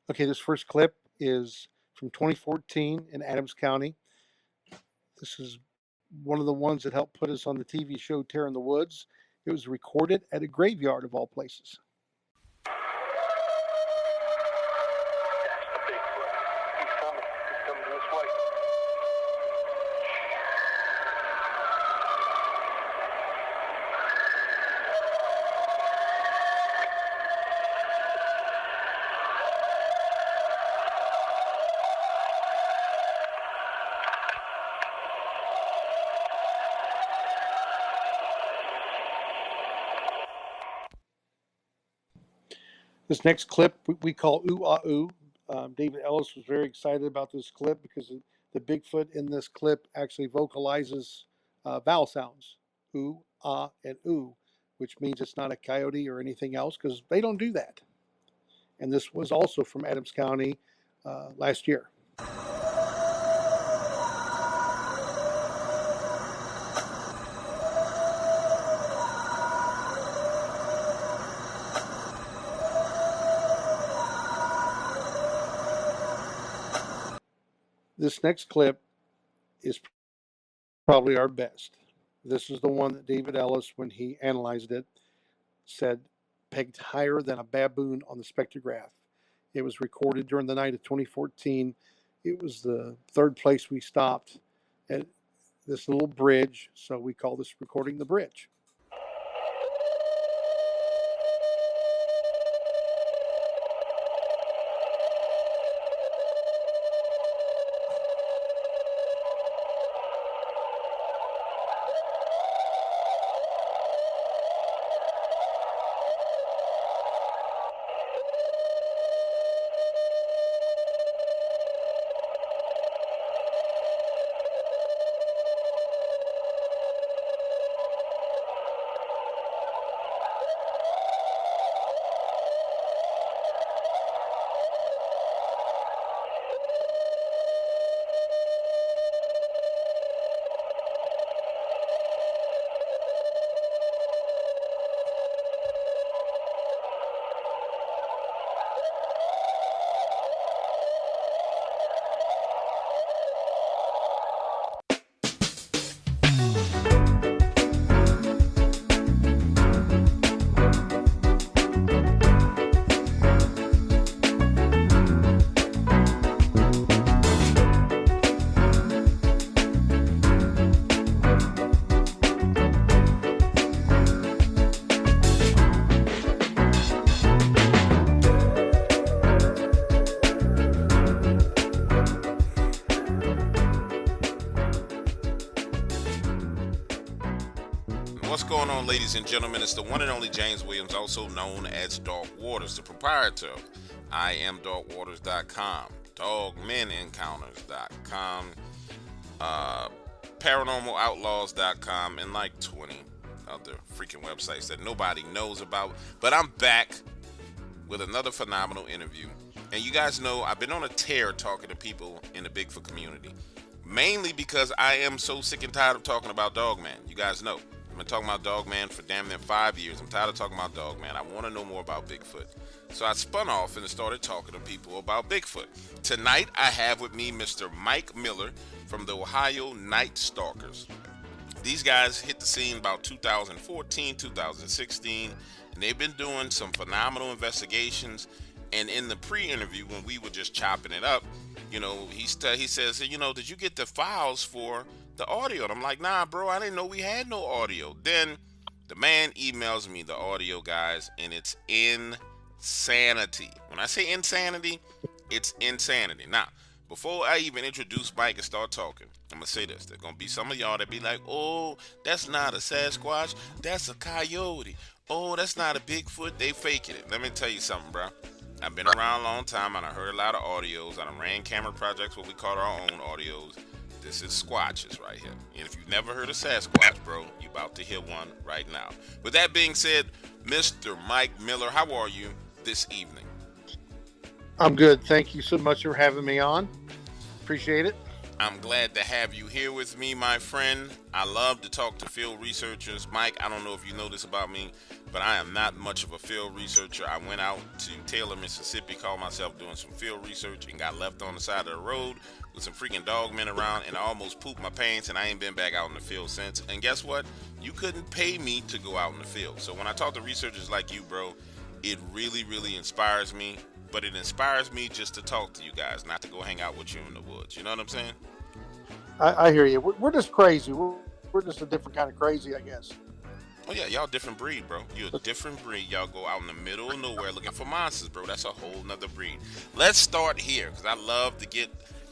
Okay, this first clip is from 2014 in Adams County. This is one of the ones that helped put us on the TV show Terror in the Woods. It was recorded at a graveyard of all places. That's the Bigfoot. He's coming. He's coming this way. This next clip we call Ooh Ah Ooh. David Ellis was very excited about this clip because the Bigfoot in this clip actually vocalizes vowel sounds, ooh, ah, and ooh, which means it's not a coyote or anything else because they don't do that. And this was also from Adams County last year. This next clip is probably our best. This is the one that David Ellis, when he analyzed it, said pegged higher than a baboon on the spectrograph. It was recorded during the night of 2014. It was the third place we stopped at this little bridge, so we call this recording the bridge. What's going on, ladies and gentlemen? It's the one and only James Williams, also known as Dog Waters, the proprietor of IamDogWaters.com, DogmanEncounters.com, ParanormalOutlaws.com, and like 20 other freaking websites that nobody knows about. But I'm back with another phenomenal interview. And you guys know I've been on a tear talking to people in the Bigfoot community, mainly because I am so sick and tired of talking about Dogman. You guys know I've been talking about Dogman for damn near 5 years. I'm tired of talking about Dogman. I want to know more about Bigfoot. So I spun off and started talking to people about Bigfoot. Tonight I have with me Mr. Mike Miller from the Ohio Night Stalkers. These guys hit the scene about 2014, 2016, and they've been doing some phenomenal investigations. And in the pre-interview, when we were just chopping it up, you know, he says, you know, did you get the files for the audio? And I'm like, nah, bro, I didn't know we had no audio. Then the man emails me the audio, guys, and it's insanity. When I say insanity, it's insanity. Now, before I even introduce Mike and start talking, I'm going to say this. There's going to be some of y'all that be like, oh, that's not a Sasquatch. That's a coyote. Oh, that's not a Bigfoot. They faking it. Let me tell you something, bro. I've been around a long time, and I heard a lot of audios. I done ran camera projects, what we call our own audios. This is Squatches right here. And if you've never heard of Sasquatch, bro, you about to hear one right now. With that being said, Mr. Mike Miller, how are you this evening? I'm good. Thank you so much for having me on. Appreciate it. I'm glad to have you here with me, my friend. I love to talk to field researchers. Mike, I don't know if you know this about me, but I am not much of a field researcher. I went out to Taylor, Mississippi, called myself doing some field research, and got left on the side of the road with some freaking dogmen around, and I almost pooped my pants, and I ain't been back out in the field since. And guess what? You couldn't pay me to go out in the field. So when I talk to researchers like you, bro, it really, really inspires me. But it inspires me just to talk to you guys, not to go hang out with you in the woods. You know what I'm saying? I hear you. We're just crazy. We're just a different kind of crazy, I guess. Oh yeah, y'all different breed, bro. You a different breed. Y'all go out in the middle of nowhere looking for monsters, bro. That's a whole nother breed. Let's start here, because I love to get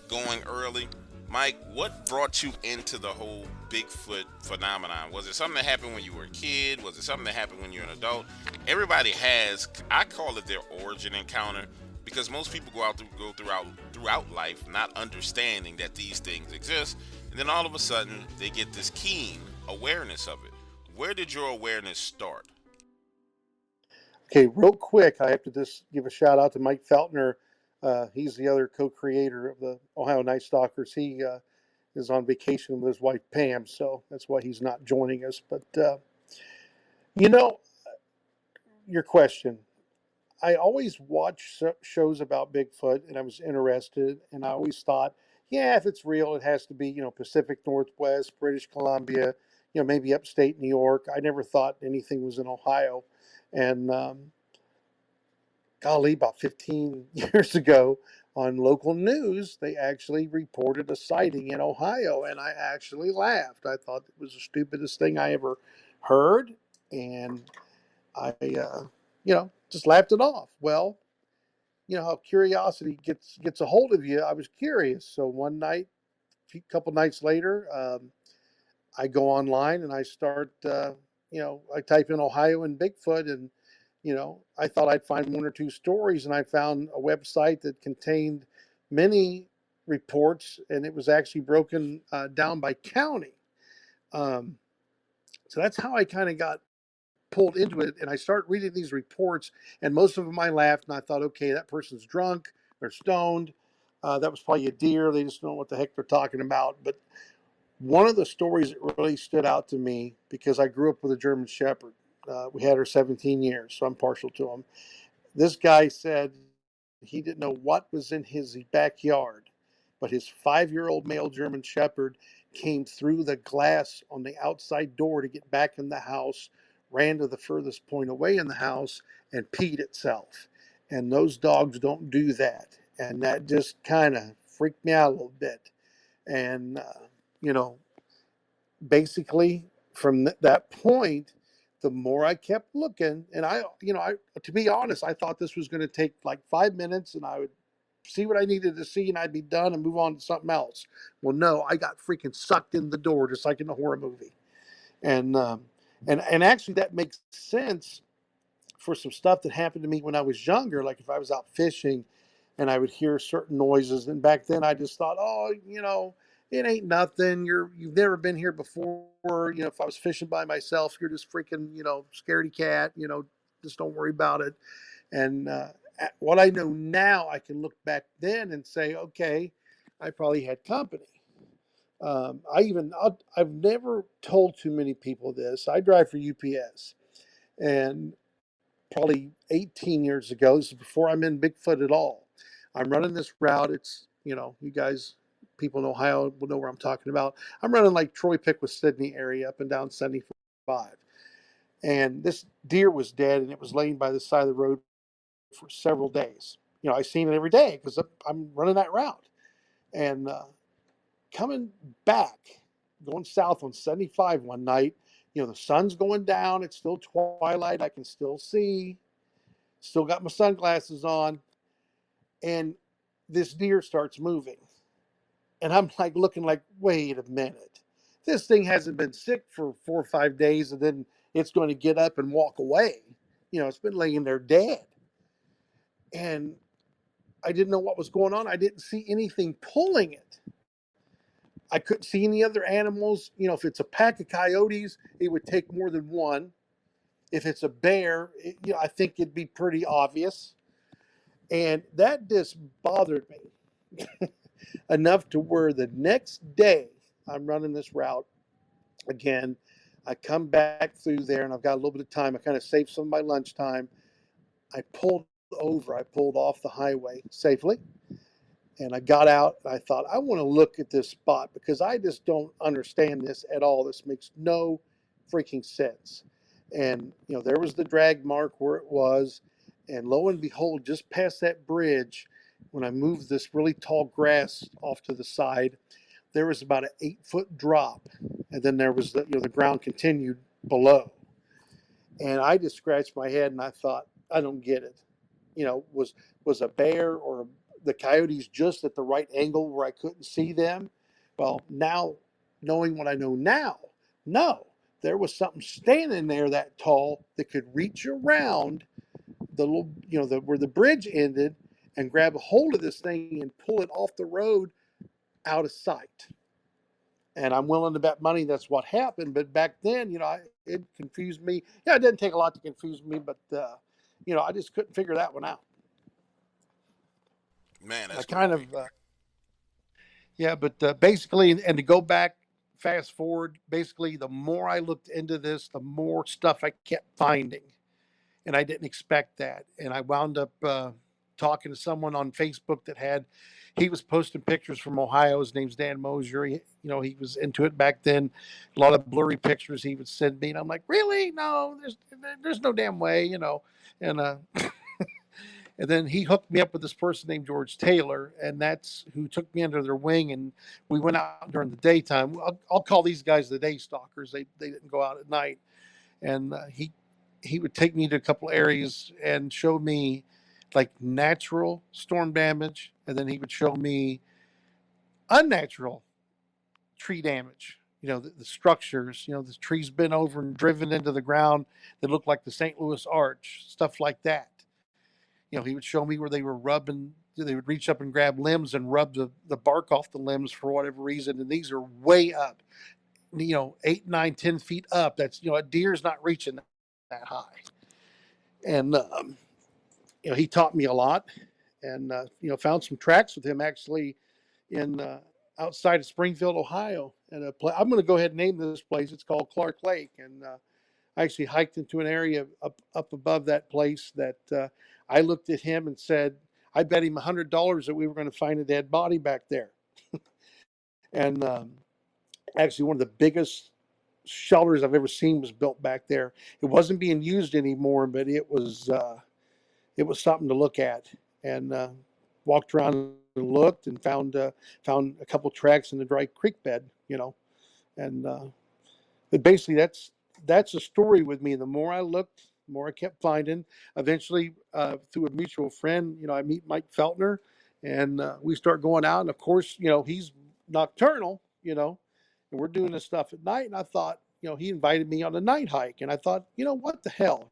going early. Mike, what brought you into the whole Bigfoot phenomenon? Was it something that happened when you were a kid? Was it something that happened when you're an adult? Everybody has, I call it their origin encounter, because most people go throughout life not understanding that these things exist, and then all of a sudden they get this keen awareness of it. Where did your awareness start? Okay, real quick, I have to just give a shout out to Mike Feltner. He's the other co-creator of the Ohio Night Stalkers. He is on vacation with his wife Pam, so that's why he's not joining us. But you know, your question. I always watched shows about Bigfoot, and I was interested, and I always thought, yeah, if it's real, it has to be, Pacific Northwest, British Columbia, maybe upstate New York. I never thought anything was in Ohio, and golly, about 15 years ago on local news, they actually reported a sighting in Ohio, and I actually laughed. I thought it was the stupidest thing I ever heard, and I, just laughed it off. Well, you know how curiosity gets a hold of you. I was curious, so one night, a couple nights later, I go online and I start, I type in Ohio and Bigfoot, and I thought I'd find one or two stories, and I found a website that contained many reports, and it was actually broken down by county. Um, so that's how I kind of got pulled into it, and I started reading these reports, and most of them I laughed, and I thought, okay, that person's drunk, they're stoned. That was probably a deer. They just don't know what the heck they're talking about. But one of the stories that really stood out to me, because I grew up with a German Shepherd. We had her 17 years, so I'm partial to him. This guy said he didn't know what was in his backyard, but his 5-year-old male German Shepherd came through the glass on the outside door to get back in the house, ran to the furthest point away in the house, and peed itself. And those dogs don't do that. And that just kind of freaked me out a little bit. And, you know, basically from that point, the more I kept looking, and I, to be honest, I thought this was going to take like 5 minutes, and I would see what I needed to see, and I'd be done and move on to something else. Well, no, I got freaking sucked in the door, just like in a horror movie, and and actually that makes sense for some stuff that happened to me when I was younger. Like if I was out fishing and I would hear certain noises, and back then I just thought, oh, it ain't nothing. You've never been here before. If I was fishing by myself, you're just freaking, scaredy cat. Just don't worry about it. And what I know now, I can look back then and say, okay, I probably had company. I've never told too many people this. I drive for UPS, and probably 18 years ago. This is before I'm in Bigfoot at all. I'm running this route. It's, you guys, people in Ohio will know where I'm talking about. I'm running like Troy Pickwick, Sydney area up and down 75. And this deer was dead, and it was laying by the side of the road for several days. I seen it every day because I'm running that route. And coming back, going south on 75 one night, the sun's going down. It's still twilight. I can still see. Still got my sunglasses on, and this deer starts moving. And I'm like looking like, wait a minute. This thing hasn't been sick for 4 or 5 days, and then it's going to get up and walk away. It's been laying there dead. And I didn't know what was going on. I didn't see anything pulling it. I couldn't see any other animals. If it's a pack of coyotes, it would take more than one. If it's a bear, I think it'd be pretty obvious. And that just bothered me. enough to where the next day I'm running this route again. I come back through there and I've got a little bit of time. I kind of saved some of my lunch time. I pulled over. I pulled off the highway safely and I got out and I thought, I want to look at this spot because I just don't understand this at all. This makes no freaking sense. And, there was the drag mark where it was. And lo and behold, just past that bridge, when I moved this really tall grass off to the side, there was about an 8-foot drop. And then there was the ground continued below. And I just scratched my head and I thought, I don't get it. Was a bear or the coyotes just at the right angle where I couldn't see them? Well, now knowing what I know now, no, there was something standing there that tall that could reach around the little, where the bridge ended and grab a hold of this thing and pull it off the road out of sight. And I'm willing to bet money that's what happened. But back then, it confused me. Yeah, it didn't take a lot to confuse me, but I just couldn't figure that one out. Man, I that's kind creepy. of, yeah, but basically, and to go back, fast forward, basically, the more I looked into this, the more stuff I kept finding. And I didn't expect that. And I wound up talking to someone on Facebook he was posting pictures from Ohio. His name's Dan Mosier. He was into it back then. A lot of blurry pictures he would send me. And I'm like, really? No, there's no damn way, And and then he hooked me up with this person named George Taylor, and that's who took me under their wing. And we went out during the daytime. I'll call these guys the day stalkers. They didn't go out at night. And he would take me to a couple areas and show me like natural storm damage, and then he would show me unnatural tree damage. The structures. The trees been over and driven into the ground that look like the St. Louis Arch, stuff like that. He would show me where they were rubbing. They would reach up and grab limbs and rub the bark off the limbs for whatever reason, and these are way up. 8, 9, 10 feet up. That's a deer's not reaching that high. And he taught me a lot, and found some tracks with him actually in outside of Springfield, Ohio. And I'm going to go ahead and name this place. It's called Clark Lake, and I actually hiked into an area up above that place that I looked at him and said, I bet him $100 that we were going to find a dead body back there. And actually, one of the biggest shelters I've ever seen was built back there. It wasn't being used anymore, but it was something to look at. And walked around and looked and found a couple tracks in the dry creek bed, and but basically that's a story with me. The more I looked, the more I kept finding. Eventually, through a mutual friend, I meet Mike Feltner, and we start going out. And of course, he's nocturnal, and we're doing this stuff at night. And I thought, he invited me on a night hike, and I thought, what the hell,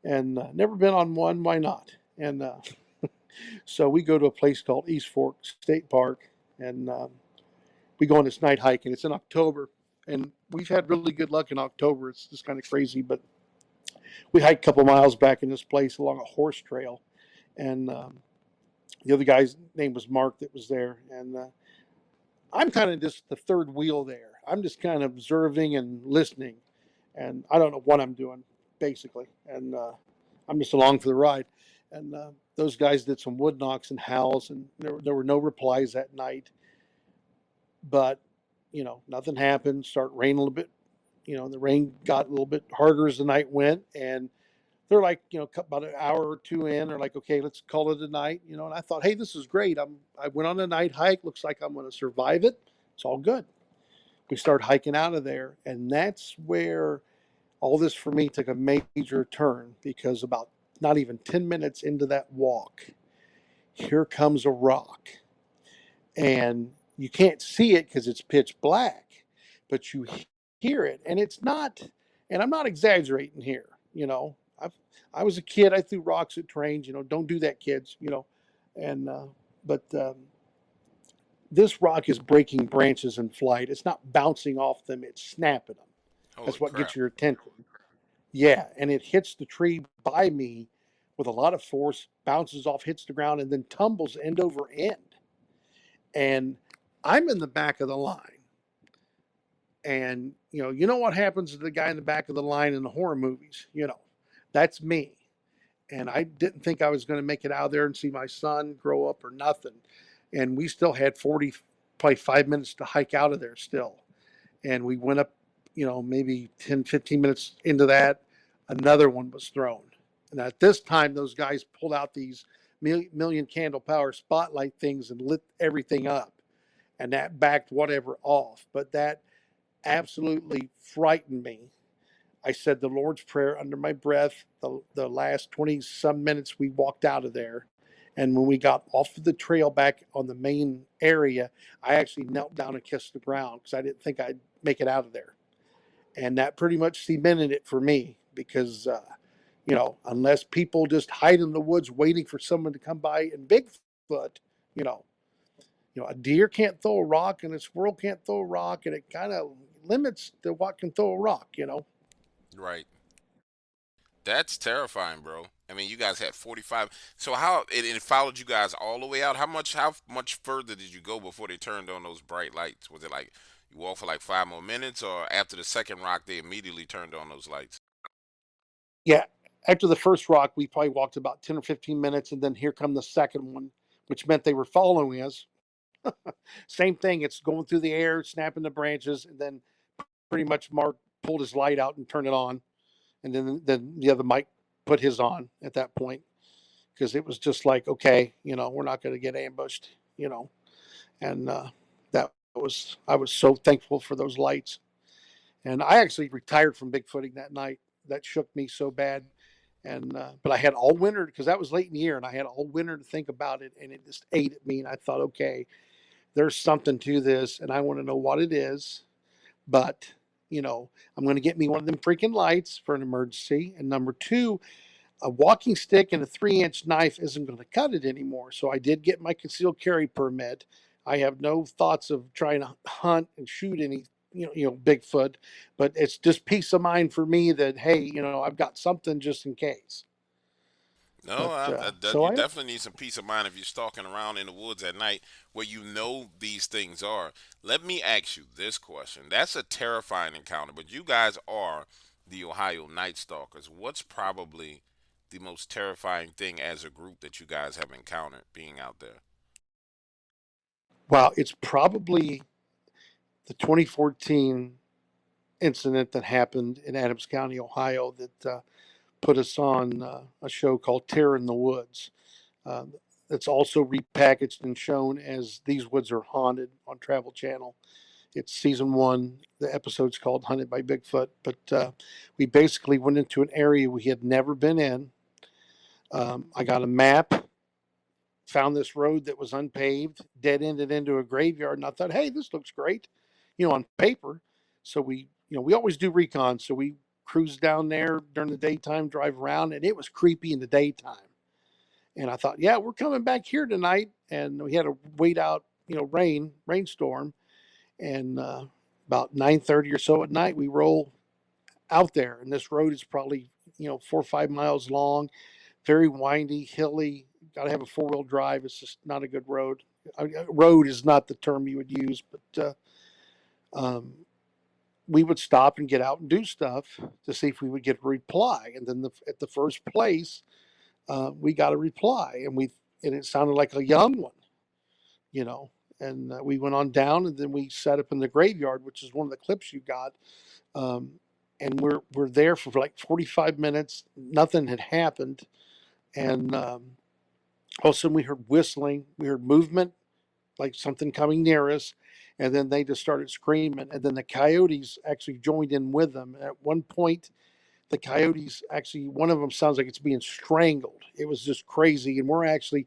and never been on one. Why not? And so we go to a place called East Fork State Park, and we go on this night hike, and it's in October. And we've had really good luck in October. It's just kind of crazy, but we hiked a couple miles back in this place along a horse trail, and the other guy's name was Mark that was there, and I'm kind of just the third wheel there. I'm just kind of observing and listening, and I don't know what I'm doing basically, and I'm just along for the ride. And those guys did some wood knocks and howls, and there were no replies that night. But nothing happened. Started raining a little bit. The rain got a little bit harder as the night went, and they're like, about an hour or two in, they're like, okay, let's call it a night. And I thought, hey, this is great. I went on a night hike. Looks like I'm going to survive it. It's all good. We started hiking out of there, and that's where all this for me took a major turn, because about not even 10 minutes into that walk, here comes a rock. And you can't see it because it's pitch black, but you hear it. And it's not, and I'm not exaggerating here. I was a kid. I threw rocks at trains. Don't do that, kids. And but this rock is breaking branches in flight. It's not bouncing off them. It's snapping them. Holy That's what crap. gets your attention. Yeah, and it hits the tree by me with a lot of force, bounces off, hits the ground, and then tumbles end over end. and I'm in the back of the line. And you know what happens to the guy in the back of the line in the horror movies? That's me. And I didn't think I was going to make it out there and see my son grow up or nothing. And we still had probably 5 minutes to hike out of there still. And we went up, maybe 10, 15 minutes into that, another one was thrown. And at this time, those guys pulled out these million candle power spotlight things and lit everything up. And that backed whatever off. But that absolutely frightened me. I said the Lord's Prayer under my breath. The last 20 some minutes we walked out of there. And when we got off of the trail back on the main area, I actually knelt down and kissed the ground because I didn't think I'd make it out of there. And that pretty much cemented it for me because, unless people just hide in the woods waiting for someone to come by and Bigfoot, you know, a deer can't throw a rock and a squirrel can't throw a rock, and it kind of limits to what can throw a rock. Right. That's terrifying, bro. I mean, you guys had 45. So how it followed you guys all the way out? How much further did you go before they turned on those bright lights? Was it like you walked for like 5 more minutes, or after the second rock they immediately turned on those lights? Yeah, after the first rock, we probably walked about 10 or 15 minutes, and then here come the second one, which meant they were following us. Same thing. It's going through the air, snapping the branches, and then pretty much Mark pulled his light out and turned it on, and then the other Mike put his on at that point because it was just like, okay, we're not going to get ambushed. And that was I was so thankful for those lights. And I actually retired from bigfooting that night. That shook me so bad. And but I had all winter because that was late in the year, and I had all winter to think about it, and it just ate at me. And I thought, okay, there's something to this, and I want to know what it is. But I'm going to get me one of them freaking lights for an emergency. And number two, a walking stick and a 3-inch knife isn't going to cut it anymore. So I did get my concealed carry permit. I have no thoughts of trying to hunt and shoot any, Bigfoot, but it's just peace of mind for me that, hey, I've got something just in case. No, But so you I, definitely need some peace of mind if you're stalking around in the woods at night where you know these things are. Let me ask you this question. That's a terrifying encounter, but you guys are the Ohio Night Stalkers. What's probably the most terrifying thing as a group that you guys have encountered being out there? wow, it's probably the 2014 incident that happened in Adams County, Ohio, that put us on a show called Terror in the Woods. Uh, it's also repackaged and shown as These Woods Are Haunted on Travel Channel. It's season one. The episode's called Hunted by Bigfoot. But we basically went into an area we had never been in. I got a map, found this road that was unpaved, dead ended into a graveyard, and I thought, hey, this looks great, on paper. So we always do recon. So we cruised down there during the daytime, drive around, and it was creepy in the daytime. And I thought, yeah, we're coming back here tonight. And we had to wait out, rainstorm. And about 9:30 or so at night, we roll out there. And this road is probably, 4 or 5 miles long, very windy, hilly. Got to have a 4-wheel drive. It's just not a good road. Road is not the term you would use, but um, we would stop and get out and do stuff to see if we would get a reply. And then at the first place, we got a reply, and it sounded like a young one, you know. And we went on down, and then we set up in the graveyard, which is one of the clips you got. Um, and we're there for like 45 minutes. Nothing had happened, and all of a sudden we heard whistling, we heard movement, like something coming near us, and then they just started screaming, and then the coyotes actually joined in with them. And at one point, the coyotes actually, one of them sounds like it's being strangled. It was just crazy, and we're actually,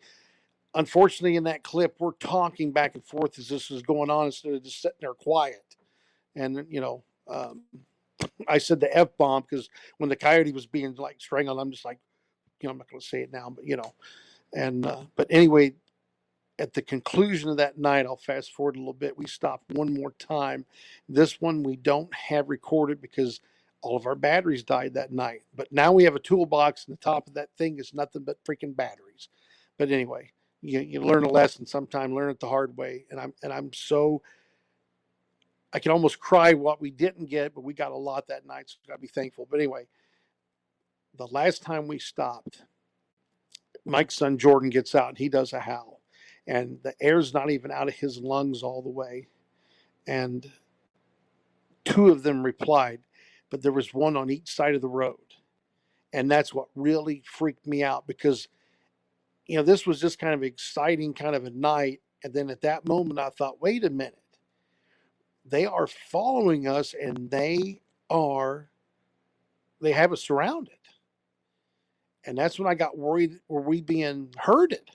unfortunately, in that clip, we're talking back and forth as this is going on instead of just sitting there quiet. And I said the F bomb because when the coyote was being like strangled, I'm just like, I'm not going to say it now, but and but anyway, at the conclusion of that night, I'll fast forward a little bit. We stopped one more time. This one we don't have recorded because all of our batteries died that night. But now we have a toolbox, and the top of that thing is nothing but freaking batteries. But anyway, you learn a lesson sometime, learn it the hard way. I'm so, I can almost cry what we didn't get, but we got a lot that night, so gotta be thankful. But anyway, the last time we stopped, Mike's son Jordan gets out and he does a howl, and the air's not even out of his lungs all the way. And two of them replied, but there was one on each side of the road. And that's what really freaked me out because, this was just kind of exciting, kind of a night. And then at that moment, I thought, wait a minute, they are following us and they have us surrounded. And that's when I got worried, were we being herded?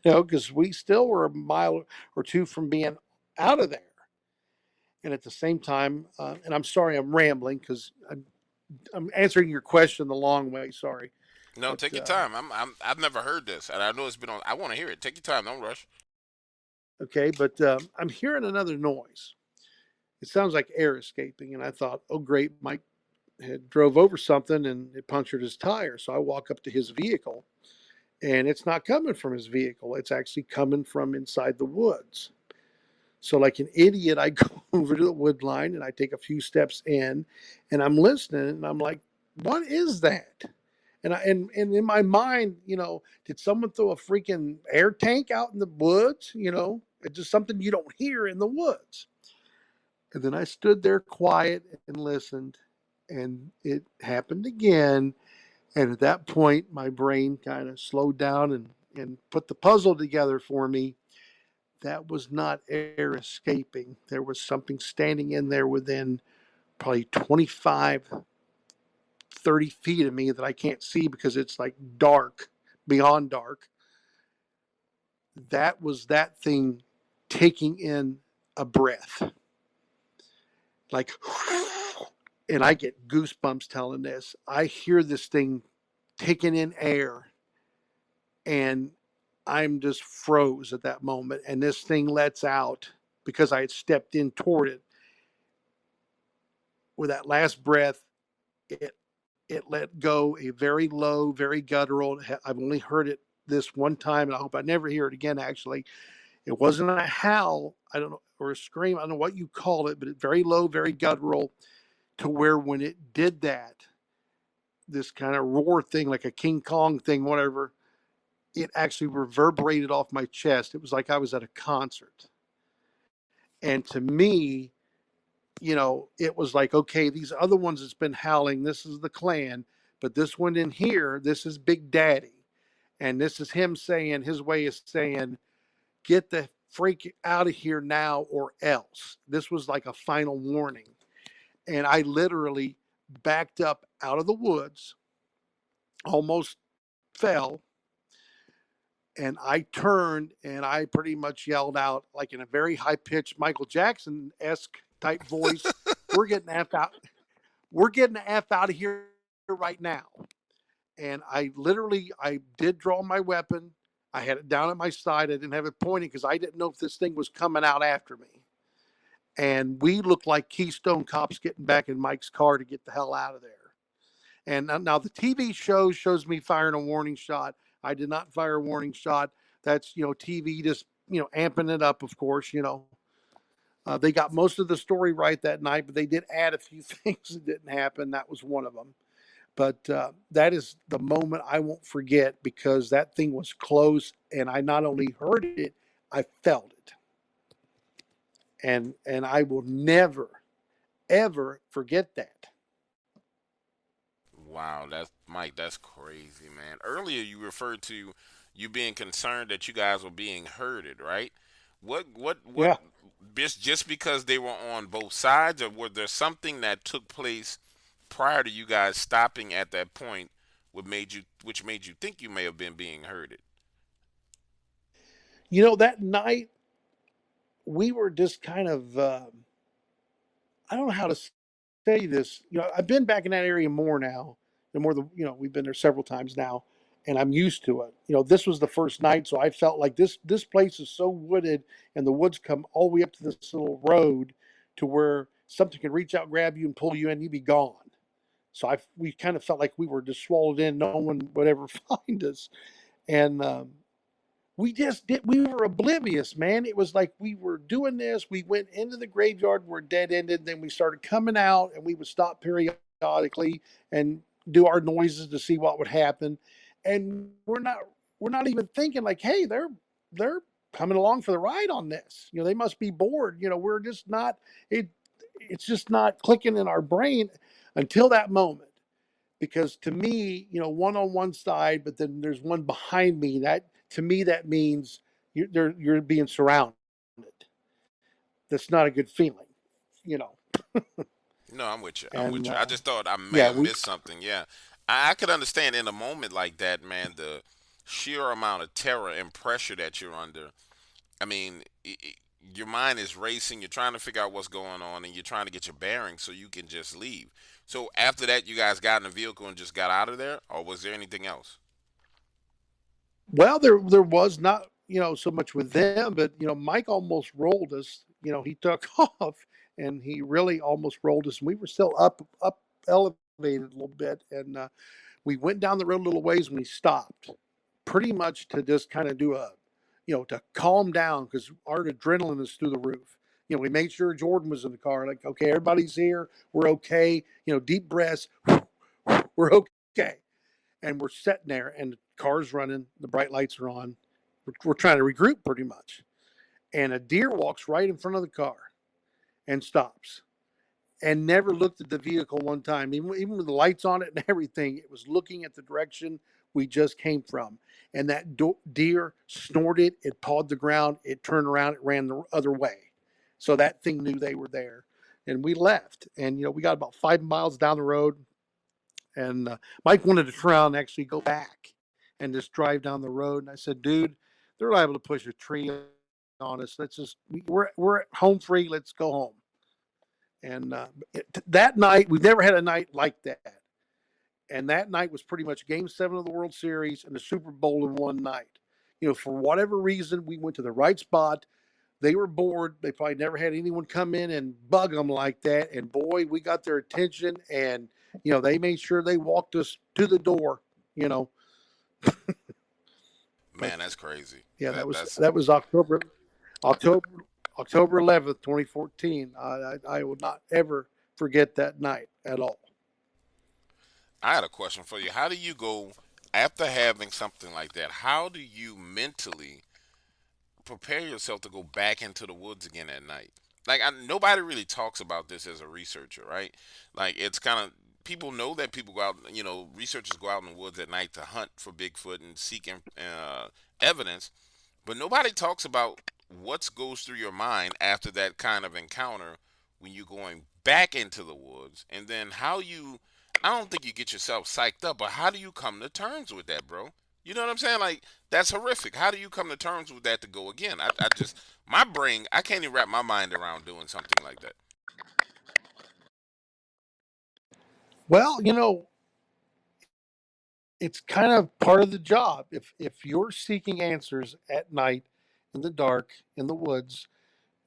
Because we still were a mile or two from being out of there. And at the same time, and I'm sorry I'm rambling because I'm answering your question the long way. Sorry, No, but take your time. I've never heard this, and I know it's been on. I want to hear it. Take your time. Don't rush. okay. But I'm hearing another noise. It sounds like air escaping, and I thought, oh great, Mike had drove over something and it punctured his tire. So I walk up to his vehicle, and it's not coming from his vehicle. It's actually coming from inside the woods. So, like an idiot, I go over to the wood line and I take a few steps in, and I'm listening, and I'm like, "What is that?" And in my mind, did someone throw a freaking air tank out in the woods? It's just something you don't hear in the woods. And then I stood there quiet and listened, and it happened again. And at that point, my brain kind of slowed down and put the puzzle together for me. That was not air escaping. There was something standing in there within probably 25, 30 feet of me that I can't see because it's like dark, beyond dark. That was that thing taking in a breath. Like, and I get goosebumps telling this. I hear this thing taking in air, and I'm just froze at that moment. And this thing lets out because I had stepped in toward it. With that last breath, it it let go a very low, very guttural. I've only heard it this one time, and I hope I never hear it again. Actually, it wasn't a howl, I don't know, or a scream. I don't know what you call it, but it's very low, very guttural. To where when it did that, this kind of roar thing, like a King Kong thing, whatever, it actually reverberated off my chest. It was like I was at a concert. And to me, it was like, okay, these other ones that's been howling, this is the clan, but this one in here, this is Big Daddy. And this is him saying, his way of saying, get the freak out of here now or else. This was like a final warning. And I literally backed up out of the woods, almost fell, and I turned and I pretty much yelled out, like in a very high pitched Michael Jackson esque type voice, "We're getting the F out. We're getting the F out of here right now." And I did draw my weapon. I had it down at my side. I didn't have it pointing because I didn't know if this thing was coming out after me. And we looked like Keystone Cops getting back in Mike's car to get the hell out of there. And now the TV shows me firing a warning shot. I did not fire a warning shot. That's, TV just, amping it up, of course. They got most of the story right that night, but they did add a few things that didn't happen. That was one of them. But that is the moment I won't forget because that thing was close, and I not only heard it, I felt it. And I will never, ever forget that. Wow, that's Mike. That's crazy, man. Earlier, you referred to you being concerned that you guys were being herded, right? What? Yeah. Just because they were on both sides, or was there something that took place prior to you guys stopping at that point, which made you think you may have been being herded? That night we were just kind of, I don't know how to say this. I've been back in that area more now. The more we've been there several times now, and I'm used to it. This was the first night, so I felt like this place is so wooded, and the woods come all the way up to this little road, to where something can reach out, grab you, and pull you in, and you'd be gone. So we kind of felt like we were just swallowed in. No one would ever find us, and we were oblivious, man. It was like we were doing this. We went into the graveyard, we're dead ended. Then we started coming out and we would stop periodically and do our noises to see what would happen. And we're not even thinking like, hey, they're coming along for the ride on this. They must be bored. We're just not, it's just not clicking in our brain until that moment. Because to me, one on one side, but then there's one behind me. That to me, that means you're being surrounded. That's not a good feeling, you know. No, I'm with you. I'm And with you. I just thought I may yeah, have we missed something. Yeah, I could understand in a moment like that, man, the sheer amount of terror and pressure that you're under. I mean, your mind is racing. You're trying to figure out what's going on, and you're trying to get your bearings so you can just leave. So after that, you guys got in the vehicle and just got out of there, or was there anything else? well, there was not so much with them, but Mike almost rolled us. He took off and he really almost rolled us, and we were still up elevated a little bit, and we went down the road a little ways and we stopped pretty much to just kind of do to calm down because our adrenaline is through the roof. We made sure Jordan was in the car. Like, okay, everybody's here. We're okay. Deep breaths. We're okay. And we're sitting there and the car's running. The bright lights are on. We're trying to regroup pretty much. And a deer walks right in front of the car and stops and never looked at the vehicle one time, even with the lights on it and everything. It was looking at the direction we just came from. And that deer snorted, it pawed the ground, it turned around, it ran the other way. So that thing knew they were there. And we left. And, we got about 5 miles down the road. And Mike wanted to turn around and actually go back and just drive down the road. And I said, dude, they're liable to push a tree on us. Let's just, we're home free. Let's go home. And that night, we've never had a night like that. And that night was pretty much Game 7 of the World Series and the Super Bowl in one night. For whatever reason, we went to the right spot. They were bored. They probably never had anyone come in and bug them like that. And boy, we got their attention. And they made sure they walked us to the door. You know, but Man, that's crazy. yeah, That that's that was October October 11th, 2014. I will not ever forget that night at all. I had a question for you. How do you go after having something like that? How do you mentally prepare yourself to go back into the woods again at night? Like nobody really talks about this as a researcher, right? Like it's kind of people know that people go out, researchers go out in the woods at night to hunt for Bigfoot and seek evidence, but nobody talks about what goes through your mind after that kind of encounter when you're going back into the woods, and then how you. I don't think you get yourself psyched up, but how do you come to terms with that, bro? You know what I'm saying? Like that's horrific. How do you come to terms with that to go again? I just my brain, I can't even wrap my mind around doing something like that. Well, it's kind of part of the job. If you're seeking answers at night in the dark in the woods,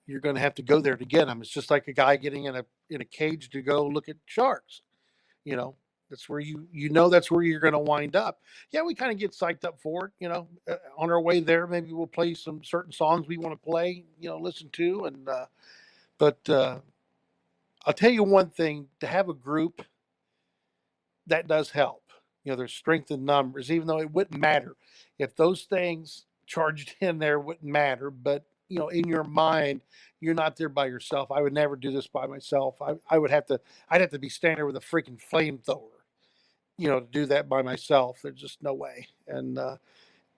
you're going to have to go there to get them. It's just like a guy getting in a cage to go look at sharks. You know, that's where that's where you're going to wind up. Yeah, we kind of get psyched up for it. On our way there, maybe we'll play some certain songs we want to play. Listen to, and but I'll tell you one thing: to have a group that does help. There's strength in numbers, even though it wouldn't matter if those things charged in there wouldn't matter. But in your mind, you're not there by yourself. I would never do this by myself. I'd have to be standing there with a freaking flamethrower, to do that by myself. There's just no way. And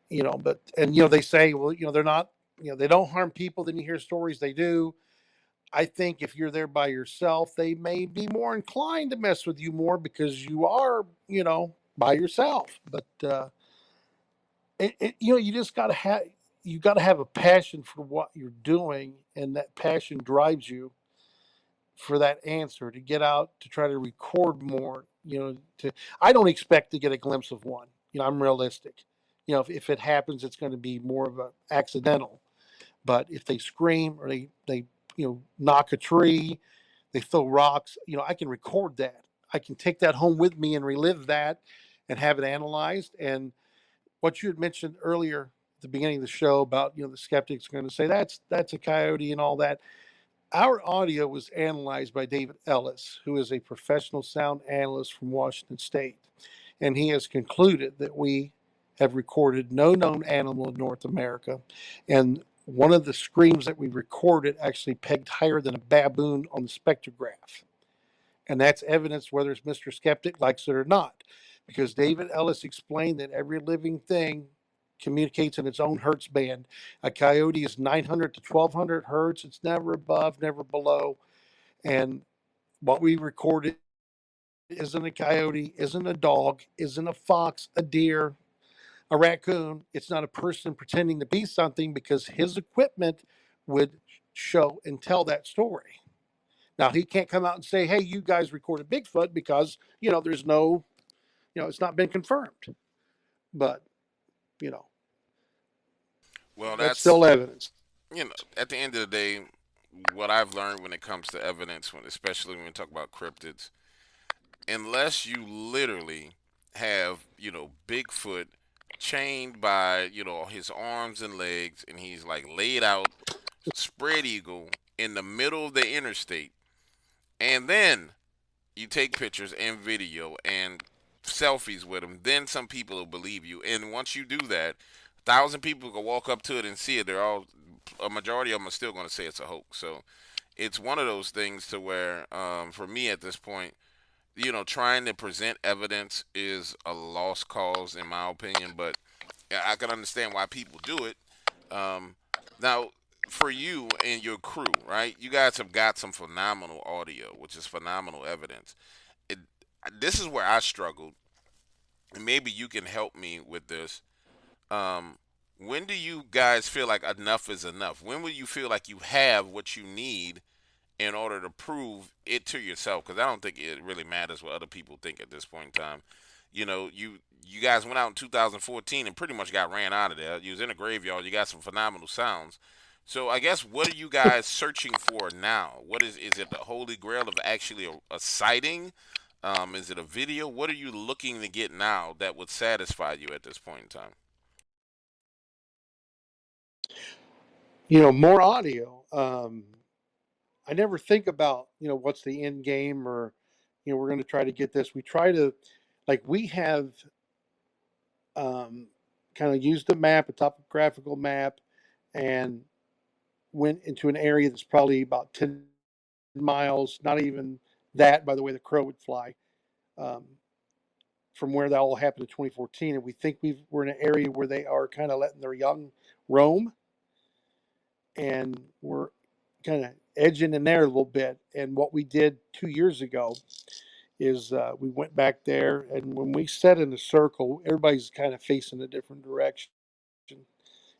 they say, well, they're not, they don't harm people. Then you hear stories they do. I think if you're there by yourself, they may be more inclined to mess with you more because you are, by yourself. But you just got to have a passion for what you're doing, and that passion drives you for that answer to get out to try to record more. I don't expect to get a glimpse of one. I'm realistic. If it happens, it's going to be more of a accidental. But if they scream or they knock a tree, they throw rocks, I can record that. I can take that home with me and relive that and have it analyzed. And what you had mentioned earlier at the the beginning of the show about, the skeptics are going to say that's a coyote and all that. Our audio was analyzed by David Ellis, who is a professional sound analyst from Washington State. And he has concluded that we have recorded no known animal in North America. And one of the screams that we recorded actually pegged higher than a baboon on the spectrograph. And that's evidence whether it's Mr. Skeptic likes it or not. Because David Ellis explained that every living thing communicates in its own hertz band. A coyote is 900 to 1200 hertz. It's never above, never below. And what we recorded isn't a coyote, isn't a dog, isn't a fox, a deer, a raccoon. It's not a person pretending to be something, because his equipment would show and tell that story. Now, he can't come out and say, hey, you guys recorded Bigfoot, because, there's no, it's not been confirmed. But, you know, Well, that's that's still evidence. at the end of the day, what I've learned when it comes to evidence, especially when we talk about cryptids, unless you literally have Bigfoot chained by his arms and legs, and he's like laid out spread eagle in the middle of the interstate, and then you take pictures and video and selfies with him, then some people will believe you. And once you do that, 1,000 people can walk up to it and see it. A majority of them are still going to say it's a hoax. So it's one of those things to where, for me at this point, trying to present evidence is a lost cause in my opinion. But I can understand why people do it. Now, for you and your crew, right? You guys have got some phenomenal audio, which is phenomenal evidence. It, this is where I struggled, and maybe you can help me with this. Um, when do you guys feel like enough is enough? When will you feel like you have what you need in order to prove it to yourself? Because I don't think it really matters what other people think at this point in time. You guys went out in 2014 and pretty much got ran out of there. You was in a graveyard. You got some phenomenal sounds. So I guess, what are you guys searching for now? What is it the holy grail of actually a sighting? Is it a video? What are you looking to get now that would satisfy you at this point in time? More audio. I never think about, what's the end game, or, we're going to try to get this. We try to, like, we have kind of used a map, a topographical map, and went into an area that's probably about 10 miles, not even that, by the way the crow would fly, um, from where that all happened in 2014. And we think we're in an area where they are kind of letting their young roam, and we're kind of edging in there a little bit. And what we did 2 years ago is, we went back there, and when we set in a circle, everybody's kind of facing a different direction.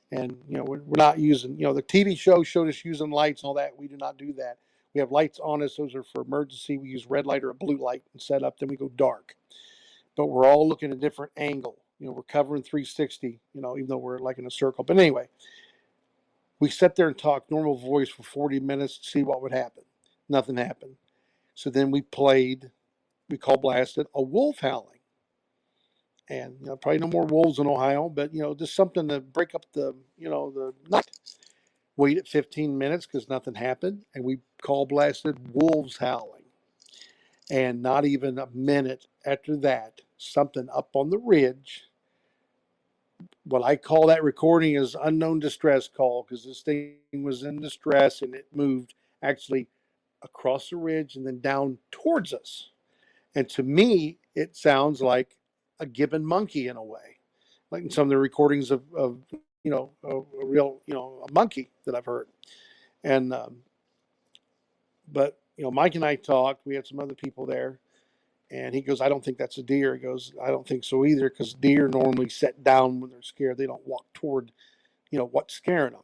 And we're not using, the TV show showed us using lights and all that. We do not do that. We have lights on us. Those are for emergency. We use red light or a blue light and set up. Then we go dark. But we're all looking at a different angle. We're covering 360. Even though we're like in a circle. But anyway, we sat there and talked normal voice for 40 minutes to see what would happen. Nothing happened. So then we call blasted a wolf howling. And probably no more wolves in Ohio, but just something to break up the night. Waited 15 minutes because nothing happened, and we call blasted wolves howling. And not even a minute after that, something up on the ridge. What I call that recording is unknown distress call, because this thing was in distress and it moved actually across the ridge and then down towards us. And to me, it sounds like a gibbon monkey in a way, like in some of the recordings of a real, a monkey that I've heard. And, but, Mike and I talked, we had some other people there, and he goes, I don't think that's a deer. He goes, I don't think so either, because deer normally sit down when they're scared. They don't walk toward, what's scaring them.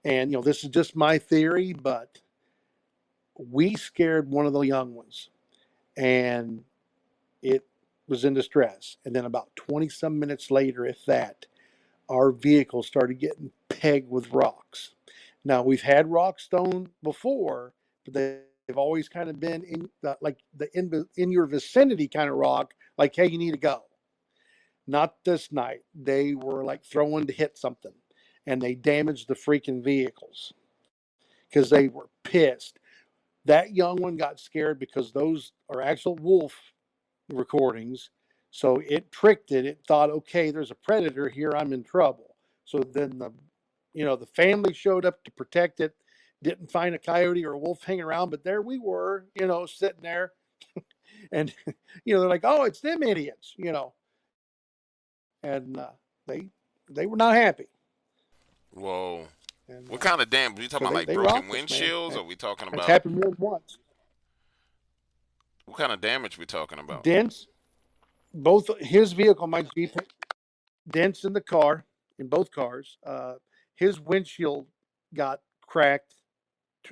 And, this is just my theory, but we scared one of the young ones, and it was in distress. And then about 20 some minutes later, if that, our vehicle started getting pegged with rocks. Now, we've had rock stone before, but they've always kind of been in in your vicinity kind of rock, like, hey, you need to go. Not this night. They were like throwing to hit something. and they damaged the freaking vehicles because they were pissed. That young one got scared because those are actual wolf recordings. So it tricked it. It thought, okay, there's a predator here. I'm in trouble. So then the family showed up to protect it. Didn't find a coyote or a wolf hanging around, but there we were, sitting there, and they're like, oh, it's them idiots. And they were not happy. Whoa. And What kind of damage? Are you so talking about like they broken rocked us, man. windshields? Or are we talking It's about happened more than once. what kind of damage we talking about? Dents, both his vehicle, my Jeep, dents in the car, in both cars. His windshield got cracked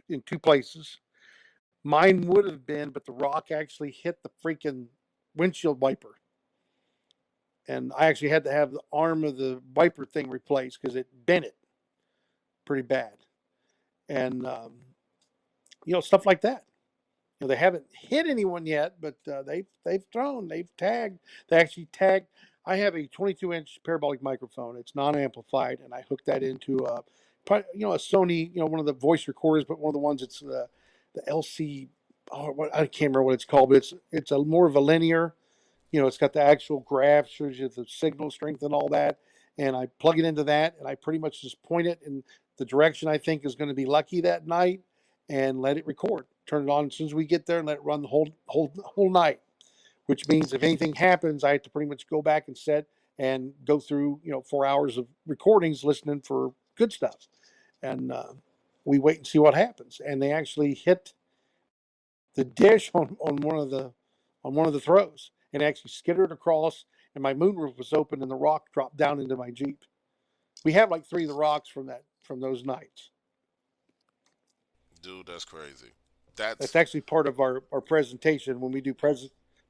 in two places. Mine would have been, but the rock actually hit the freaking windshield wiper. And I actually had to have the arm of the wiper thing replaced because it bent it pretty bad. And, stuff like that. They haven't hit anyone yet, but they've thrown, they've tagged. They actually tagged. I have a 22-inch parabolic microphone. It's non-amplified, and I hooked that into a Sony, one of the voice recorders, but one of the ones it's the LC. Oh, I can't remember what it's called, but it's a more of a linear. It's got the actual graph, shows you the signal strength and all that. And I plug it into that, and I pretty much just point it in the direction I think is going to be lucky that night, and let it record. Turn it on as soon as we get there, and let it run the whole night. Which means if anything happens, I have to pretty much go back and set and go through 4 hours of recordings listening for good stuff, and we wait and see what happens. And they actually hit the dish on one of the throws, and actually skittered across, and my moonroof was open, and the rock dropped down into my Jeep. We have like three of the rocks from those nights. Dude, that's crazy. That's That's actually part of our presentation when we do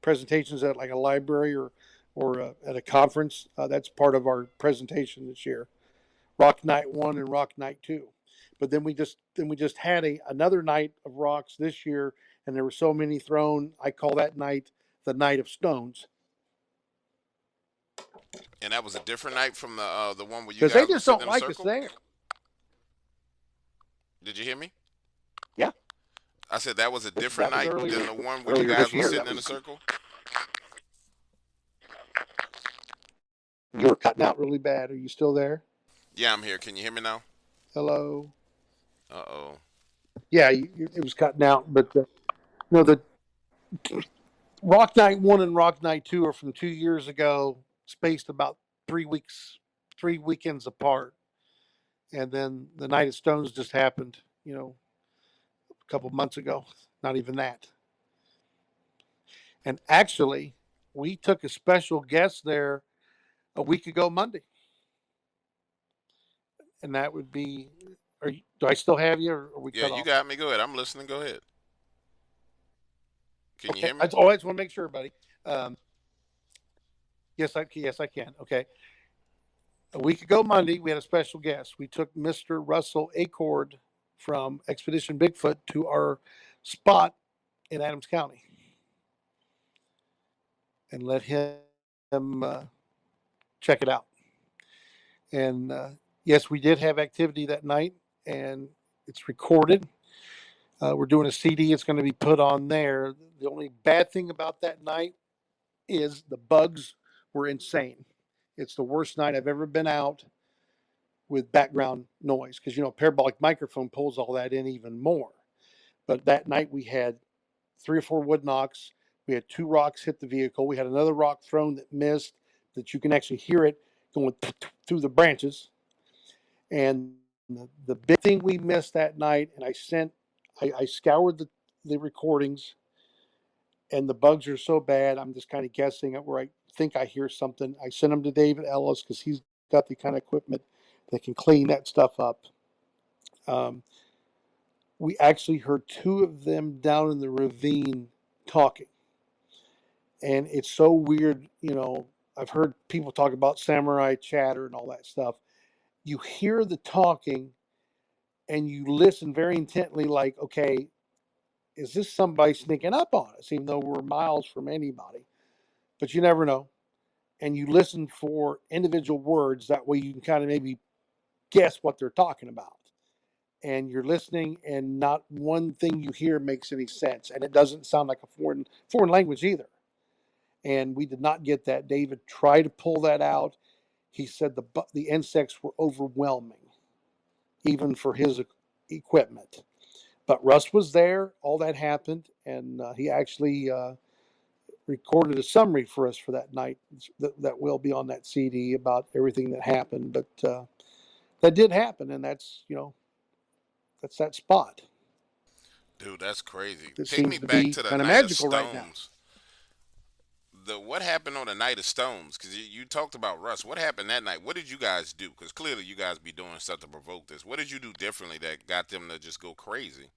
presentations at like a library or at a conference. That's part of our presentation this year. Rock Night 1 and Rock Night 2. But then we just had another night of rocks this year, and there were so many thrown. I call that night the Night of Stones and that was a different night from the one where you because they guys were just sitting don't in a like us circle. there. Did you hear me? Yeah, I said that was a different that was night than earlier the one where you earlier this guys were year. sitting That in a was circle. You were cutting out really bad. Are you still there? Yeah, I'm here. Can you hear me now? Hello. Uh oh. Yeah, it was cutting out, but the Rock Night 1 and Rock Night 2 are from 2 years ago, spaced about 3 weeks, 3 weekends apart. And then the Night of Stones just happened, a couple months ago. Not even that. And actually, we took a special guest there a week ago Monday. And that would be, do I still have you, or are we Yeah, cut you off? got me. Go ahead. I'm listening. Go ahead. Can you Okay. hear I me? always want to make sure, buddy. Um, yes, I can. Okay. A week ago Monday, we had a special guest. We took Mr. Russell Acord from Expedition Bigfoot to our spot in Adams County and let him check it out. And yes, we did have activity that night, and it's recorded. We're doing a CD. It's going to be put on there. The only bad thing about that night is the bugs were insane. It's the worst night I've ever been out with background noise because parabolic microphone pulls all that in even more. But that night we had 3 or 4 wood knocks. We had 2 rocks hit the vehicle. We had another rock thrown that missed, that you can actually hear it going through the branches. And the big thing we missed that night, and I scoured the recordings, and the bugs are so bad. I'm just kind of guessing at where I think I hear something. I sent them to David Ellis because he's got the kind of equipment that can clean that stuff up. Um, we actually heard 2 of them down in the ravine talking. And it's so weird. I've heard people talk about samurai chatter and all that stuff. You hear the talking and you listen very intently, like, okay, is this somebody sneaking up on us, even though we're miles from anybody? But you never know. And you listen for individual words. That way you can kind of maybe guess what they're talking about. And you're listening, and not one thing you hear makes any sense, and it doesn't sound like a foreign language either. And we did not get that. David tried to pull that out. He said the insects were overwhelming, even for his equipment. But Russ was there. All that happened, and he actually recorded a summary for us for that night that will be on that CD about everything that happened. But that did happen, and that's that spot. Dude, that's crazy. That Take me seems to back be to the kind of Night of magical right now. Stones. The what happened on the Night of Stones? Because you talked about Russ. What happened that night? What did you guys do? Because clearly you guys be doing stuff to provoke this. What did you do differently that got them to just go crazy?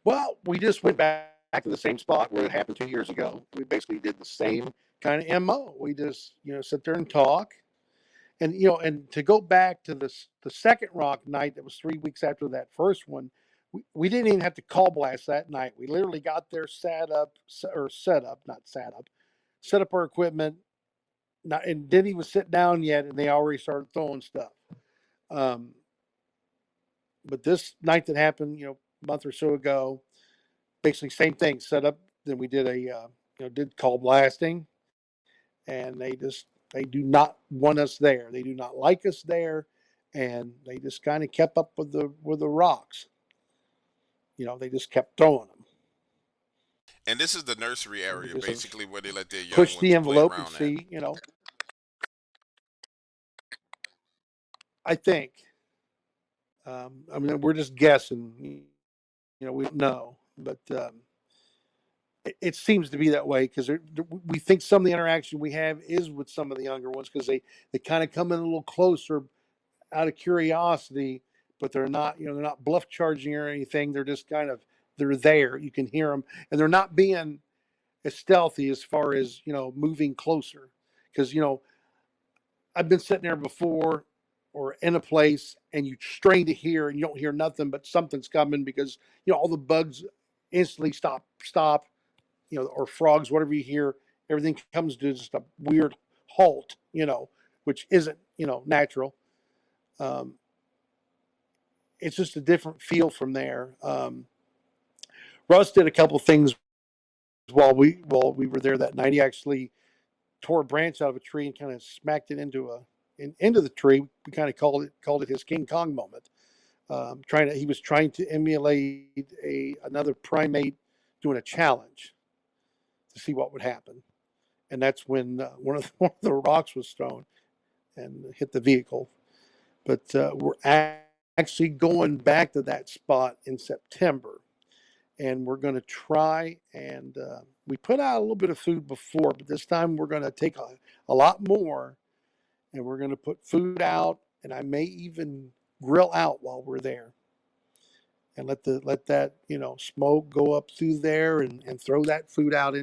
Well, we just went back to the same spot where it happened 2 years ago. We basically did the same kind of MO. We just, sit there and talk. And, and to go back to the second rock night that was 3 weeks after that first one, we didn't even have to call blast that night. We literally got there, set up our equipment, not, and didn't even sit down yet, and they already started throwing stuff. Um, but this night that happened, a month or so ago, basically same thing. Set up. Then we did did call blasting, and they do not want us there. They do not like us there, and they just kind of kept up with the rocks. They just kept throwing them. And this is the nursery And we area, just basically where they let their young push the ones play envelope and around at. see. I think. I mean, we're just guessing. We don't know, but it seems to be that way because we think some of the interaction we have is with some of the younger ones because they kind of come in a little closer out of curiosity, but they're not they're not bluff charging or anything. They're just they're there. You can hear them, and they're not being as stealthy as far as moving closer because I've been sitting there before or in a place and you strain to hear and you don't hear nothing but something's coming because all the bugs instantly stop, or frogs, whatever you hear, everything comes to just a weird halt, which isn't natural. um, it's just a different feel from there. Russ did a couple things while we were there that night. He actually tore a branch out of a tree and kind of smacked it into the tree. We kind of called it his King Kong moment. He was trying to emulate another primate doing a challenge to see what would happen, and that's when one of the rocks was thrown and hit the vehicle. But we're actually going back to that spot in September, and we're going to try and we put out a little bit of food before, but this time we're going to take a lot more, and we're going to put food out, and I may even grill out while we're there and let that smoke go up through there and throw that food out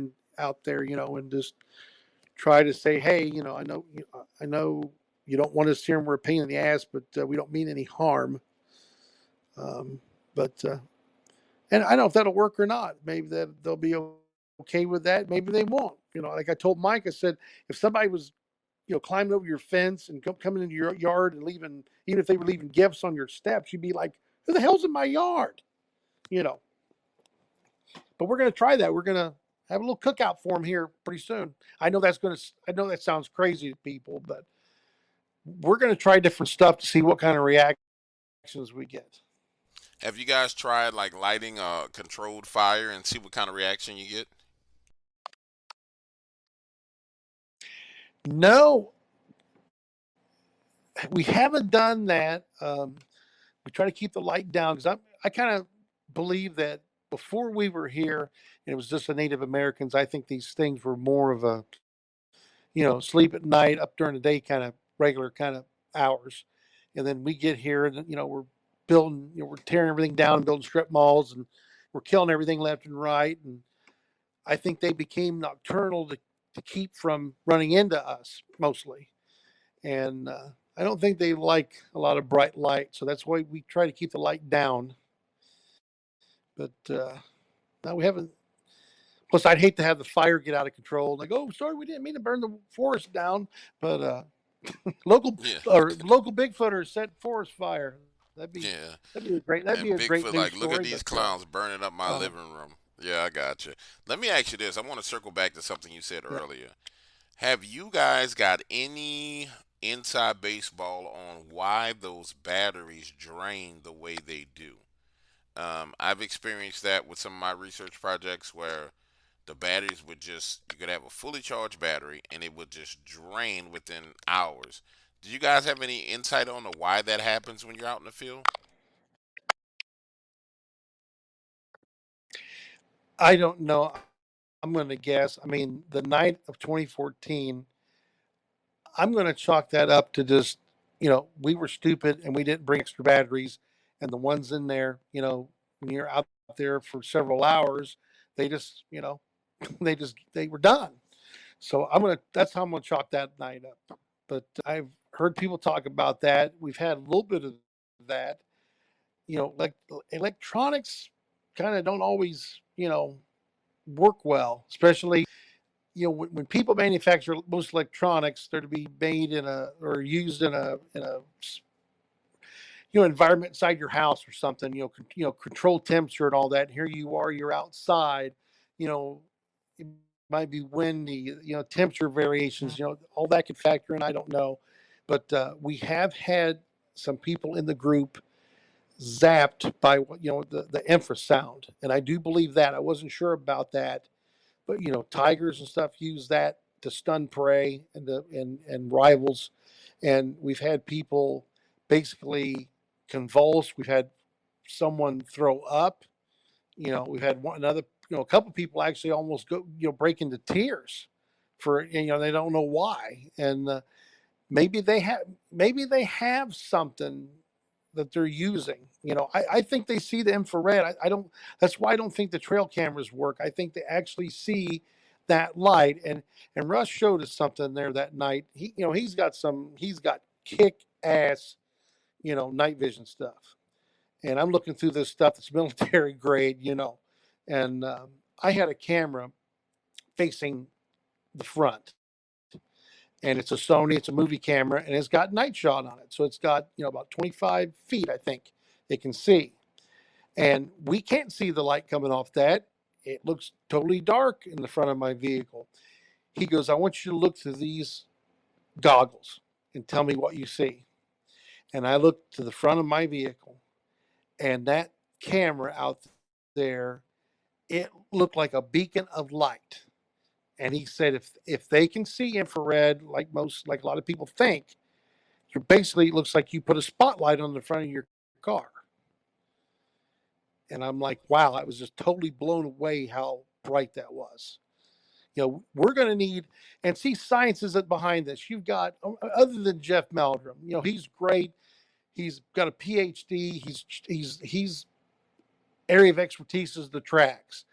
there, and just try to say, hey, I know you don't want us here and we're a pain in the ass, but we don't mean any harm. But and I don't know if that'll work or not. Maybe that they'll be okay with that. Maybe they won't. Like I told Mike, I said, if somebody was, climbing over your fence and coming into your yard and leaving, even if they were leaving gifts on your steps, you'd be like, who the hell's in my yard? You know, but we're going to try that. We're going to have a little cookout for them here pretty soon. I know that sounds crazy to people, but we're going to try different stuff to see what kind of reactions we get. Have you guys tried like lighting a controlled fire and see what kind of reaction you get? No, we haven't done that. We try to keep the light down because I kind of believe that before we were here and it was just the Native Americans, I think these things were more of a, sleep at night, up during the day kind of regular kind of hours. And then we get here and, we're building, we're tearing everything down and building strip malls, and we're killing everything left and right. And I think they became nocturnal to keep from running into us mostly. And I don't think they like a lot of bright light. So that's why we try to keep the light down. But no, we haven't. Plus, I'd hate to have the fire get out of control. Like, oh, sorry, we didn't mean to burn the forest down, but local Yeah, local Bigfooters set forest fire. That'd be yeah. that'd be And a great Bigfoot, news like, look at story. these But clowns burning up my uh, living room. Yeah, I got you. Let me ask you this. I want to circle back to something you said yeah, earlier. Have you guys got any inside baseball on why those batteries drain the way they do? I've experienced that with some of my research projects where the batteries would just, you could have a fully charged battery and it would just drain within hours. Do you guys have any insight on why that happens when you're out in the field? I don't know. I'm going to guess. I mean, the night of 2014, I'm going to chalk that up to just, we were stupid and we didn't bring extra batteries. And the ones in there, when you're out there for several hours, they just, they were done. So that's how I'm going to chalk that night up. But I've heard people talk about that. We've had a little bit of that. Like electronics kind of don't always, work well, especially when people manufacture most electronics, they're to be made in a or used in a environment inside your house or something. Control temperature and all that. And here you are, you're outside. You know, it might be windy. Temperature variations. All that could factor in. I don't know, but we have had some people in the group zapped by the infrasound, and I do believe that. I wasn't sure about that, but tigers and stuff use that to stun prey and rivals, and we've had people basically convulse. We've had someone throw up. We've had another, a couple people actually almost go, break into tears for, they don't know why. And maybe they have something that they're using. I think they see the infrared. I don't. That's why I don't think the trail cameras work. I think they actually see that light. And Russ showed us something there that night. He's got kick ass, night vision stuff. And I'm looking through this stuff that's military grade, and I had a camera facing the front, and it's a Sony. It's a movie camera, and it's got night shot on it. So it's got about 25 feet, I think it can see, and we can't see the light coming off that. It looks totally dark in the front of my vehicle. He goes, I want you to look through these goggles and tell me what you see. And I looked to the front of my vehicle, and that camera out there, it looked like a beacon of light. And he said, if they can see infrared, like a lot of people think, you're basically, it looks like you put a spotlight on the front of your car. And I'm like, wow, I was just totally blown away how bright that was. We're going to need, and see, science isn't behind this. You've got, other than Jeff Meldrum, he's great. He's got a PhD. He's area of expertise is the tracks.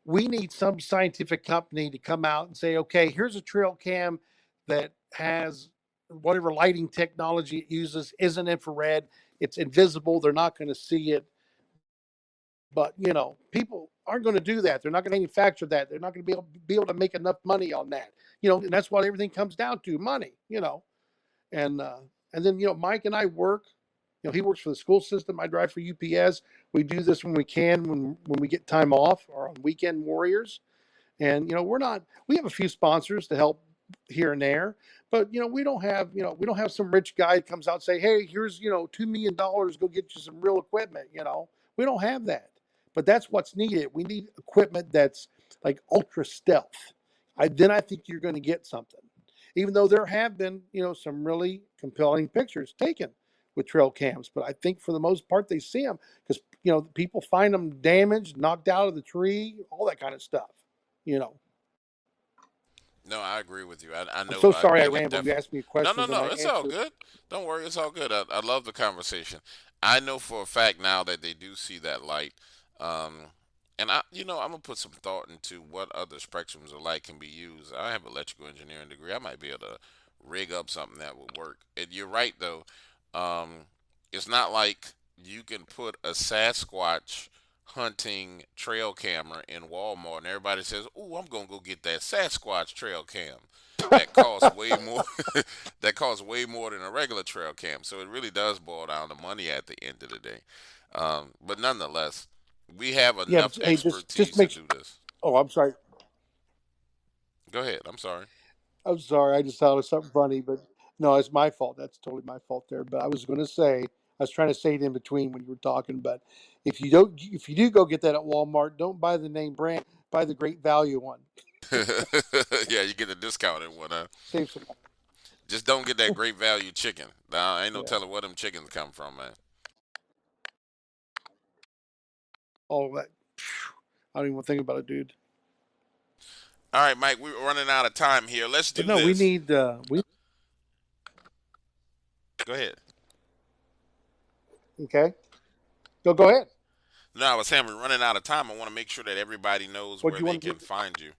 We need some scientific company to come out and say, okay, here's a trail cam that has whatever lighting technology it uses isn't infrared. It's invisible. They're not going to see it. But people aren't going to do that. They're not going to manufacture that. They're not going to be able to make enough money on that. And that's what everything comes down to, money. And then Mike and I work. He works for the school system. I drive for UPS. We do this when we can, when we get time off, or on weekend warriors. And we have a few sponsors to help here and there, but we don't have some rich guy that comes out and say, hey, here's $2 million, go get you some real equipment. We don't have that, but that's what's needed. We need equipment that's like ultra stealth. I think you're going to get something, even though there have been some really compelling pictures taken with trail cams, but I think for the most part they see them because people find them damaged, knocked out of the tree, all that kind of stuff. you know No, I agree with you. I I'm know so sorry I you can rambled. You definitely. asked me No, no, questions and I no. It's all answered. good. Don't worry. It's all good. I love the conversation. I know for a fact now that they do see that light. Um, and I'm gonna put some thought into what other spectrums of light can be used. I have an electrical engineering degree. I might be able to rig up something that would work. And you're right though. It's not like you can put a Sasquatch hunting trail camera in Walmart, and everybody says, "Oh, I'm gonna go get that Sasquatch trail cam." That costs way more. That costs way more than a regular trail cam. So it really does boil down to money at the end of the day. But nonetheless, we have Yeah, enough but hey, just expertise to make. do this. Oh, I'm sorry. Go ahead. I'm sorry. I'm sorry. I just thought it was something funny, but no, it's my fault. That's totally my fault there. But I was going to say, I was trying to say it in between when you were talking. But if you do go get that at Walmart, don't buy the name brand. Buy the great value one. Yeah, you get a discounted one. Save some. Just don't get that great value chicken. Nah, ain't no Yeah. telling where them chickens come from, man. All that. I don't even want to think about it, dude. All right, Mike, we're running out of time here. Let's But do no, we this. need we Go ahead. okay. Go ahead. No, I was saying we're running out of time. I want to make sure that everybody knows What do where you they want to can do? find you.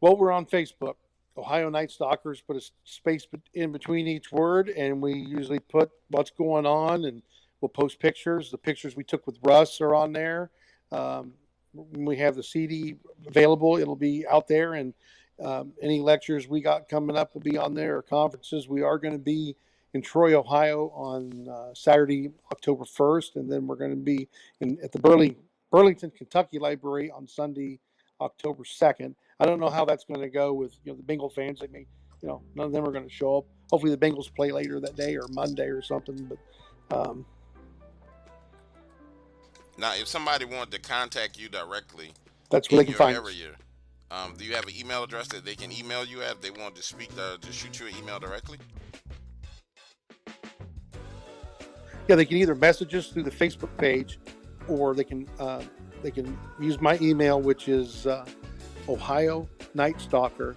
Well, we're on Facebook. Ohio Night Stalkers. Put a space in between each word, and we usually put what's going on, and we'll post pictures. The pictures we took with Russ are on there. When we have the CD available, it'll be out there, and any lectures we got coming up will be on there, or conferences. We are going to be in Troy, Ohio on Saturday, October 1st, and then we're going to be at the Burlington, Kentucky Library on Sunday, October 2nd. I don't know how that's going to go with the Bengal fans. They may, none of them are going to show up. Hopefully, the Bengals play later that day or Monday or something. But Now, if somebody wanted to contact you directly that's where they in can your find us. area, do you have an email address that they can email you at if they want to speak to shoot you an email directly? Yeah, they can either message us through the Facebook page, or they can use my email, which is Ohio Night Stalker,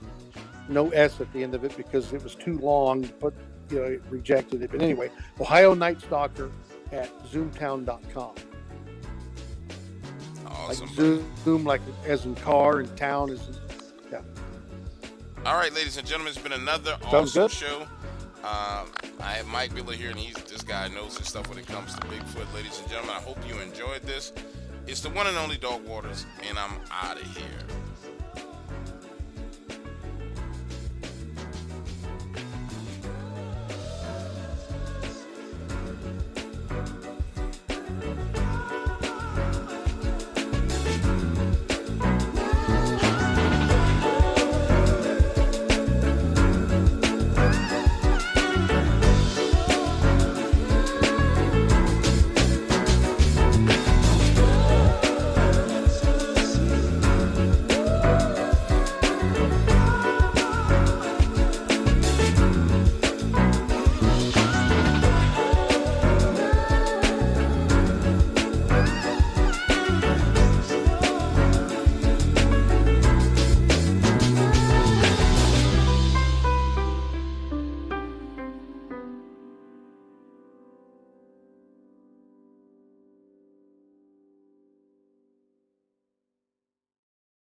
no S at the end of it because it was too long. But it rejected it. But anyway, Ohio Night Stalker at zoomtown.com. Awesome. Like Zoom, like as in car, and town is yeah. All right, ladies and gentlemen, it's been another Sounds awesome good. show. I have Mike Miller here, and this guy knows his stuff when it comes to Bigfoot. Ladies and gentlemen, I hope you enjoyed this. It's the one and only Dog Waters, and I'm out of here.